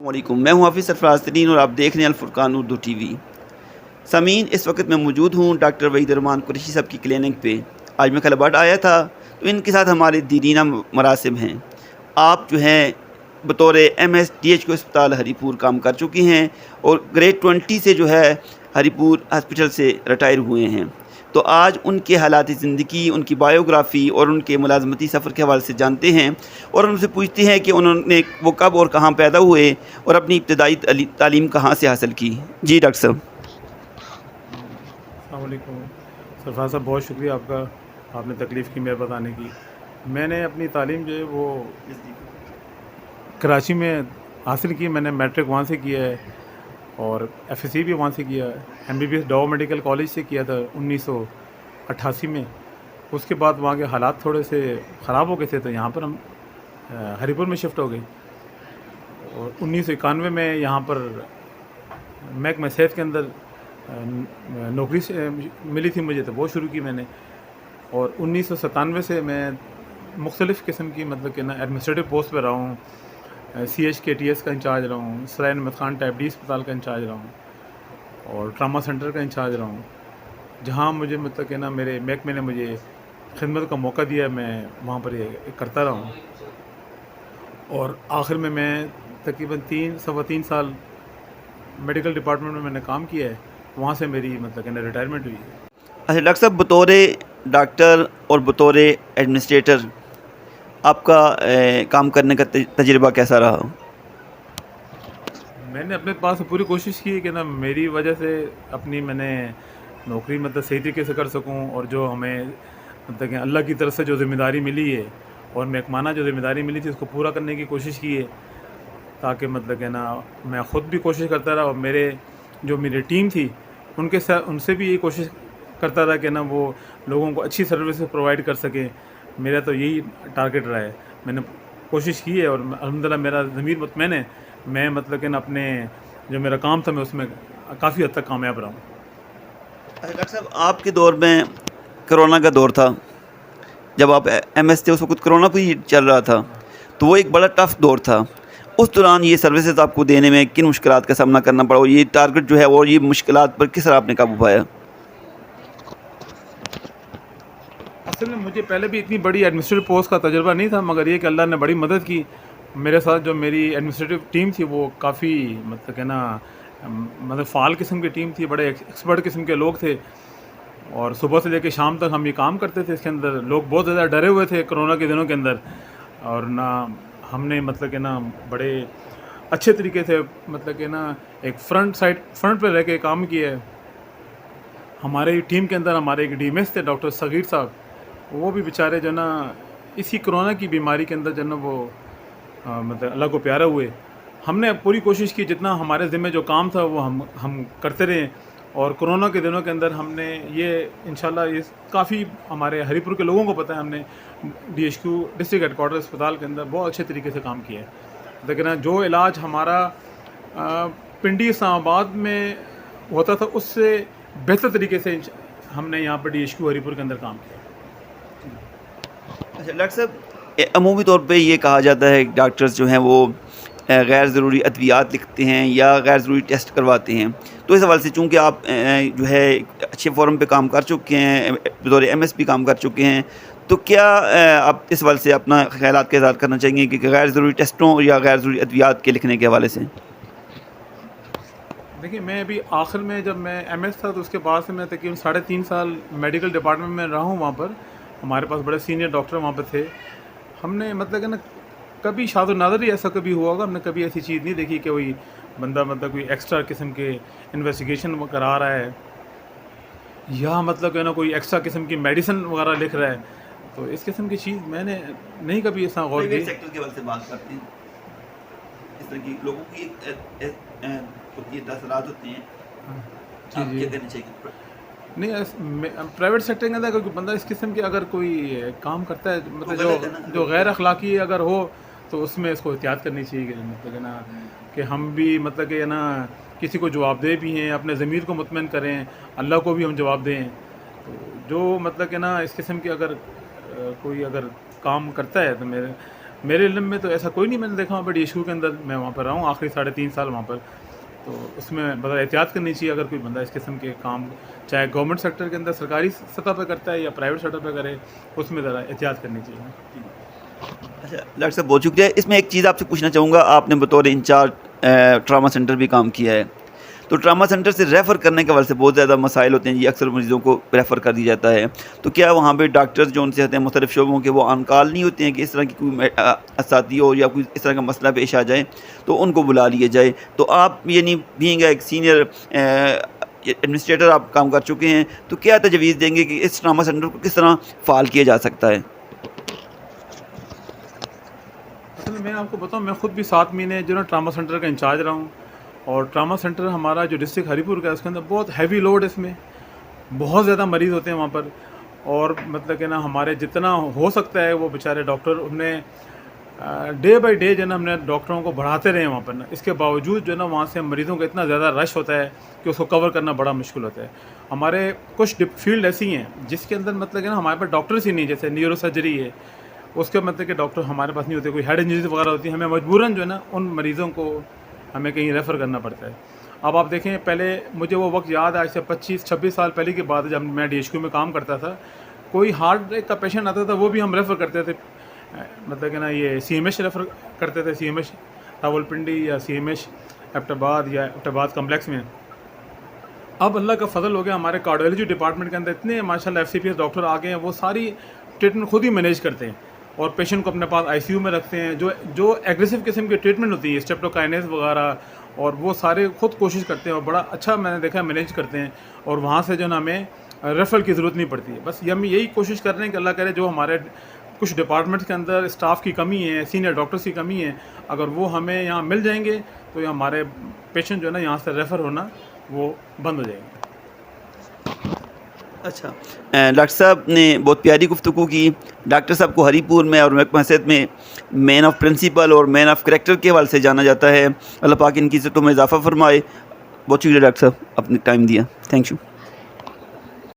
السلام علیکم، میں ہوں حافظ سرفراز ترین اور آپ دیکھ رہے ہیں الفرقان اردو ٹی وی۔ سامعین، اس وقت میں موجود ہوں ڈاکٹر وحید الرحمان قریشی صاحب کی کلینک پہ۔ آج میں خلباٹ آیا تھا تو ان کے ساتھ ہمارے دیرینہ مراسم ہیں۔ آپ جو ہیں بطور MSDH اسپتال ہری پور کام کر چکی ہیں اور گریڈ 20 سے جو ہے ہری پور ہاسپٹل سے ریٹائر ہوئے ہیں۔ تو آج ان کے حالات زندگی، ان کی بایوگرافی اور ان کے ملازمتی سفر کے حوالے سے جانتے ہیں اور ان سے پوچھتے ہیں کہ انہوں نے وہ کب اور کہاں پیدا ہوئے اور اپنی ابتدائی تعلیم کہاں سے حاصل کی۔ جی ڈاکٹر صاحب۔ السلام علیکم سرفراز صاحب، بہت شکریہ آپ کا، آپ نے تکلیف کی میرے بتانے کی۔ میں نے اپنی تعلیم جو ہے وہ کراچی میں حاصل کی۔ میں نے میٹرک وہاں سے کیا ہے اور FSC بھی وہاں سے کیا ہے۔ MBBS ڈاؤ میڈیکل کالج سے کیا تھا 1988 میں۔ اس کے بعد وہاں کے حالات تھوڑے سے خراب ہو گئے تھے تو یہاں پر ہم ہری پور میں شفٹ ہو گئے اور 1991 میں یہاں پر محکمہ صحت کے اندر نوکری سے ملی تھی مجھے، تو وہ شروع کی میں نے۔ اور 1997 سے میں مختلف قسم کی مطلب کہ نا ایڈمنسٹریٹو پوسٹ پہ رہا ہوں۔ CHKTS کا انچارج رہا ہوں، سرائے احمد خان ٹائپ ڈی اسپتال کا انچارج رہا ہوں اور ٹراما سینٹر کا انچارج رہا ہوں۔ جہاں مجھے مطلب کہ نا میرے محکمے نے مجھے خدمت کا موقع دیا، میں وہاں پر یہ کرتا رہا ہوں اور آخر میں تقریباً 3 سال میڈیکل ڈپارٹمنٹ میں نے کام کیا ہے۔ وہاں سے میری مطلب کہ نا ریٹائرمنٹ ہوئی ہے۔ اچھا ڈاکٹر صاحب، بطور ڈاکٹر اور بطور ایڈمنسٹریٹر آپ کا کام کرنے کا تجربہ کیسا رہا؟ میں نے اپنے پاس پوری کوشش کی کہ نا میری وجہ سے اپنی میں نے نوکری مطلب صحیح طریقے سے کر سکوں اور جو ہمیں مطلب کہ اللہ کی طرف سے جو ذمہ داری ملی ہے اور محکمانہ جو ذمہ داری ملی تھی اس کو پورا کرنے کی کوشش کی ہے، تاکہ مطلب کہ نا میں خود بھی کوشش کرتا رہا اور میری ٹیم تھی ان کے ساتھ ان سے بھی یہی کوشش کرتا رہا کہ نا وہ لوگوں کو اچھی سروسز پرووائڈ کر سکیں۔ میرا تو یہی ٹارگیٹ رہا ہے، میں نے کوشش کی ہے اور الحمدللہ میرا ضمیر مطمئن ہے۔ میں مطلب کہ نا اپنے جو میرا کام تھا میں اس میں کافی حد تک کامیاب رہا ہوں۔ اچھا ڈاکٹر صاحب، آپ کے دور میں کرونا کا دور تھا، جب آپ MS تھے اس وقت کرونا بھی چل رہا تھا، تو وہ ایک بڑا ٹف دور تھا۔ اس دوران یہ سروسز آپ کو دینے میں کن مشکلات کا سامنا کرنا پڑا اور یہ ٹارگٹ جو ہے اور یہ مشکلات پر کس طرح آپ نے قابو پایا؟ اصل میں مجھے پہلے بھی اتنی بڑی ایڈمنسٹریٹو پوسٹ کا تجربہ نہیں تھا، مگر یہ کہ اللہ نے بڑی مدد کی۔ میرے ساتھ جو میری ایڈمنسٹریٹو ٹیم تھی وہ کافی مطلب کہ نا مطلب فعال قسم کی ٹیم تھی، بڑے ایکسپرٹ قسم کے لوگ تھے اور صبح سے لے کے شام تک ہم یہ کام کرتے تھے۔ اس کے اندر لوگ بہت زیادہ ڈرے ہوئے تھے کرونا کے دنوں کے اندر، اور نہ ہم نے مطلب کہ نا بڑے اچھے طریقے سے مطلب کہ نا ایک فرنٹ پہ رہ کے کام کیا ہے۔ ہمارے ٹیم کے اندر ہمارے ایک DMS تھے ڈاکٹر صغیر صاحب، وہ بھی بیچارے جو نا اسی کرونا کی بیماری کے اندر جو نا وہ مطلب اللہ کو پیارا ہوئے۔ ہم نے پوری کوشش کی، جتنا ہمارے ذمہ جو کام تھا وہ ہم کرتے رہے اور کرونا کے دنوں کے اندر ہم نے یہ انشاءاللہ یہ کافی ہمارے ہری پور کے لوگوں کو پتہ ہے، ہم نے DHQ ڈسٹرکٹ ہیڈ کوارٹر اسپتال کے اندر بہت اچھے طریقے سے کام کیا ہے۔ لیکن جو علاج ہمارا پنڈی اسلام آباد میں ہوتا تھا اس سے بہتر طریقے سے ہم نے یہاں پر DHQ ہری پور کے اندر کام کیا۔ اچھا ڈاکٹر صاحب، عمومی طور پہ یہ کہا جاتا ہے کہ ڈاکٹرز جو ہیں وہ غیر ضروری ادویات لکھتے ہیں یا غیر ضروری ٹیسٹ کرواتے ہیں، تو اس حوالے سے چونکہ آپ جو ہے اچھے فورم پہ کام کر چکے ہیں، بطور MS بھی کام کر چکے ہیں، تو کیا آپ اس حوالے سے اپنا خیالات کا اظہار کرنا چاہیں گے کہ غیر ضروری ٹیسٹوں یا غیر ضروری ادویات کے لکھنے کے حوالے سے؟ دیکھیے، میں ابھی آخر میں جب میں MS تھا تو اس کے بعد سے میں تقریباً 3.5 سال میڈیکل ڈپارٹمنٹ میں رہا ہوں۔ وہاں پر ہمارے پاس بڑے سینئر ڈاکٹر وہاں پہ تھے۔ ہم نے مطلب کہ نا کبھی شاذ و نادر ہی ایسا کبھی ہوا ہوگا، ہم نے کبھی ایسی چیز نہیں دیکھی کہ کوئی بندہ مطلب کوئی ایکسٹرا قسم کے انویسٹیگیشن کرا رہا ہے یا مطلب کہ نا کوئی ایکسٹرا قسم کی میڈیسن وغیرہ لکھ رہا ہے، تو اس قسم کی چیز میں نے نہیں کبھی ایسا غور کی۔ سیکٹر کے حوالے سے بات کرتے ہیں، اس طرح کی لوگوں کی یہ تاثرات ہوتے ہیں، آپ کیا کہنا چاہیے؟ نہیں، پرائیویٹ سیکٹر کے اندر اگر کوئی بندہ اس قسم کے اگر کوئی کام کرتا ہے مطلب جو غیر اخلاقی اگر ہو تو اس میں اس کو احتیاط کرنی چاہیے کہ مطلب کہ نا کہ ہم بھی مطلب کہ نا کسی کو جواب دہ بھی ہیں، اپنے ضمیر کو مطمئن کریں، اللہ کو بھی ہم جواب دیں۔ تو جو مطلب کہ نا اس قسم کے اگر کوئی اگر کام کرتا ہے تو میرے علم میں تو ایسا کوئی نہیں میں نے دیکھا وہاں پر DHQ کے اندر. میں وہاں پر رہا ہوں آخری 3.5 سال وہاں پر. تو اس میں بڑا احتیاط کرنی چاہیے اگر کوئی بندہ اس قسم کے کام چاہے گورنمنٹ سیکٹر کے اندر سرکاری سطح پہ کرتا ہے یا پرائیویٹ سطح پہ کرے, اس میں ذرا احتیاط کرنی چاہیے. اچھا ڈاکٹر صاحب بہت شکریہ. اس میں ایک چیز آپ سے پوچھنا چاہوں گا, آپ نے بطور انچارج ٹراما سینٹر بھی کام کیا ہے, تو ٹراما سینٹر سے ریفر کرنے کے حوالے سے بہت زیادہ مسائل ہوتے ہیں جی, اکثر مریضوں کو ریفر کر دیا جاتا ہے, تو کیا وہاں پہ ڈاکٹرز جو ان سے ہوتے ہیں مختلف شعبوں کے, وہ آن کال نہیں ہوتے ہیں کہ اس طرح کی کوئی اساتذہ ہو یا کوئی اس طرح کا مسئلہ پیش آ جائے تو ان کو بلا لیا جائے؟ تو آپ یعنی بینگ ایک سینئر ایڈمنسٹریٹر آپ کام کر چکے ہیں, تو کیا تجویز دیں گے کہ اس ٹراما سینٹر کو کس طرح فعال کیا جا سکتا ہے؟ اصل میں آپ کو بتاؤں, میں خود بھی 7 مہینے جو نا ٹراما سینٹر کا انچارج رہا ہوں, اور ٹراما سینٹر ہمارا جو ڈسٹرکٹ ہری پور کا ہے اس کے اندر بہت ہیوی لوڈ ہے, اس میں بہت زیادہ مریض ہوتے ہیں وہاں پر. اور مطلب کہ نا ہمارے جتنا ہو سکتا ہے وہ بیچارے ڈاکٹر ہم نے ڈے بائی ڈے جو ہے نا ہم نے ڈاکٹروں کو بڑھاتے رہے ہیں وہاں پر نا. اس کے باوجود جو ہے نا وہاں سے ہمریضوں کا اتنا زیادہ رش ہوتا ہے کہ اس کو کور کرنا بڑا مشکل ہوتا ہے. ہمارے کچھ فیلڈ ایسی ہیں جس کے اندر مطلب کہ نا ہمارے پاس ڈاکٹرس ہی نہیں, جیسے نیورو سرجری ہے اس کے مطلب کہ ڈاکٹر ہمارے پاس نہیں ہوتے, کوئی ہیڈ انجریز وغیرہ ہوتی ہے, ہمیں مجبوراً جو ہے نا ان مریضوں کو ہمیں کہیں ریفر کرنا پڑتا ہے. اب آپ دیکھیں پہلے مجھے وہ وقت یاد ہے, آج سے 25-26 سال پہلے کی بات ہے, جب میں DHQ میں کام کرتا تھا, کوئی ہارٹ بریک کا پیشنٹ آتا تھا وہ بھی ہم ریفر کرتے تھے, مطلب کہ نا یہ CMH ریفر کرتے تھے, CMH راولپنڈی یا CMH ایبٹ آباد یا ایبٹ آباد کمپلیکس میں. اب اللہ کا فضل ہو گیا, ہمارے کارڈیولوجی ڈپارٹمنٹ کے اندر اتنے ماشاءاللہ FCPS ڈاکٹر آ گئے ہیں, وہ ساری ٹریٹمنٹ خود ہی مینیج کرتے ہیں اور پیشنٹ کو اپنے پاس ICU میں رکھتے ہیں. جو ایگریسو قسم کی ٹریٹمنٹ ہوتی ہے, اسٹیپٹوکائنیز وغیرہ, اور وہ سارے خود کوشش کرتے ہیں اور بڑا اچھا میں نے دیکھا مینیج کرتے ہیں, اور وہاں سے جو نا ہمیں ریفر کی ضرورت نہیں پڑتی ہے. بس ہم یہی کوشش کر رہے ہیں کہ اللہ کرے جو ہمارے کچھ ڈپارٹمنٹس کے اندر اسٹاف کی کمی ہے, سینئر ڈاکٹرس کی کمی ہے, اگر وہ ہمیں یہاں مل جائیں گے تو ہمارے پیشنٹ جو ہے نا یہاں سے ریفر ہونا وہ بند ہو جائیں گے. اچھا ڈاکٹر صاحب نے بہت پیاری گفتگو کی. ڈاکٹر صاحب کو ہری پور میں اور محکمہ صحت میں مین آف پرنسپل اور مین آف کریکٹر کے حوالے سے جانا جاتا ہے. اللہ پاک ان کی عزتوں میں اضافہ فرمائے. بہت شکریہ ڈاکٹر صاحب, اپنے ٹائم دیا. Thank you.